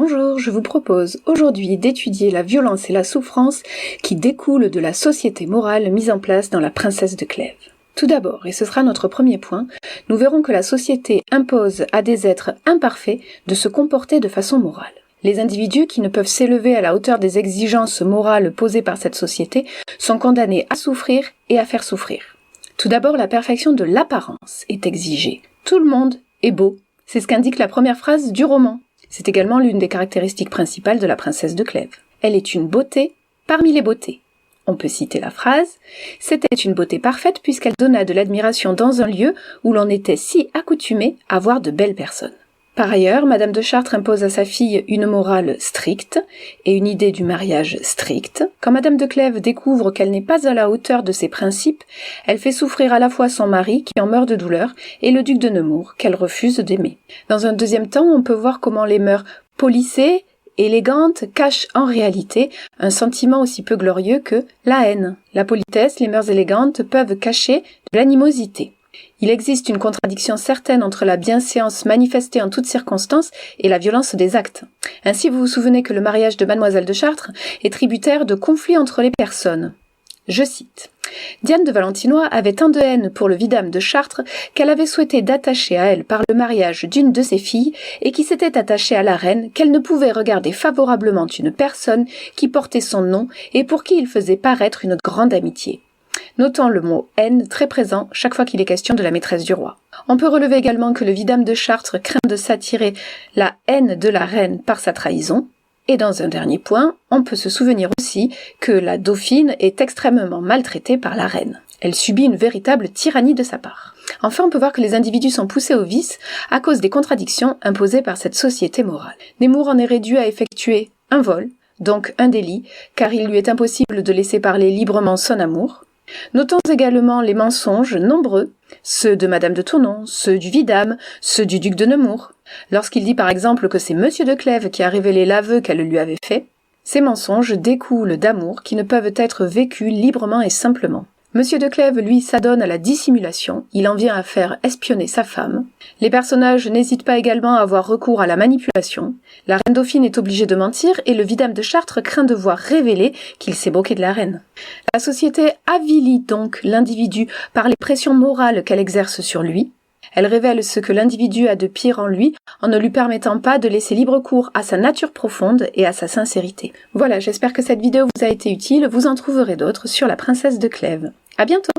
Bonjour, je vous propose aujourd'hui d'étudier la violence et la souffrance qui découlent de la société morale mise en place dans La Princesse de Clèves. Tout d'abord, et ce sera notre premier point, nous verrons que la société impose à des êtres imparfaits de se comporter de façon morale. Les individus qui ne peuvent s'élever à la hauteur des exigences morales posées par cette société sont condamnés à souffrir et à faire souffrir. Tout d'abord, la perfection de l'apparence est exigée. Tout le monde est beau, c'est ce qu'indique la première phrase du roman. C'est également l'une des caractéristiques principales de la princesse de Clèves. Elle est une beauté parmi les beautés. On peut citer la phrase « C'était une beauté parfaite puisqu'elle donna de l'admiration dans un lieu où l'on était si accoutumé à voir de belles personnes. » Par ailleurs, Madame de Chartres impose à sa fille une morale stricte et une idée du mariage stricte. Quand Madame de Clèves découvre qu'elle n'est pas à la hauteur de ses principes, elle fait souffrir à la fois son mari, qui en meurt de douleur, et le duc de Nemours, qu'elle refuse d'aimer. Dans un deuxième temps, on peut voir comment les mœurs polissées, élégantes, cachent en réalité un sentiment aussi peu glorieux que la haine. La politesse, les mœurs élégantes peuvent cacher de l'animosité. Il existe une contradiction certaine entre la bienséance manifestée en toutes circonstances et la violence des actes. Ainsi, vous vous souvenez que le mariage de Mademoiselle de Chartres est tributaire de conflits entre les personnes. Je cite. Diane de Valentinois avait tant de haine pour le vidame de Chartres qu'elle avait souhaité d'attacher à elle par le mariage d'une de ses filles et qui s'était attachée à la reine qu'elle ne pouvait regarder favorablement une personne qui portait son nom et pour qui il faisait paraître une grande amitié. Notons le mot « haine » très présent chaque fois qu'il est question de la maîtresse du roi. On peut relever également que le vidame de Chartres craint de s'attirer la haine de la reine par sa trahison. Et dans un dernier point, on peut se souvenir aussi que la dauphine est extrêmement maltraitée par la reine. Elle subit une véritable tyrannie de sa part. Enfin, on peut voir que les individus sont poussés au vice à cause des contradictions imposées par cette société morale. Nemours en est réduit à effectuer un vol, donc un délit, car il lui est impossible de laisser parler librement son amour. Notons également les mensonges nombreux, ceux de Madame de Tournon, ceux du vidame, ceux du duc de Nemours. Lorsqu'il dit par exemple que c'est Monsieur de Clèves qui a révélé l'aveu qu'elle lui avait fait, ces mensonges découlent d'amour qui ne peuvent être vécus librement et simplement. Monsieur de Clèves, lui, s'adonne à la dissimulation, il en vient à faire espionner sa femme. Les personnages n'hésitent pas également à avoir recours à la manipulation. La reine dauphine est obligée de mentir et le vidame de Chartres craint de voir révéler qu'il s'est moqué de la reine. La société avilit donc l'individu par les pressions morales qu'elle exerce sur lui. Elle révèle ce que l'individu a de pire en lui en ne lui permettant pas de laisser libre cours à sa nature profonde et à sa sincérité. Voilà, j'espère que cette vidéo vous a été utile, vous en trouverez d'autres sur La Princesse de Clèves. À bientôt!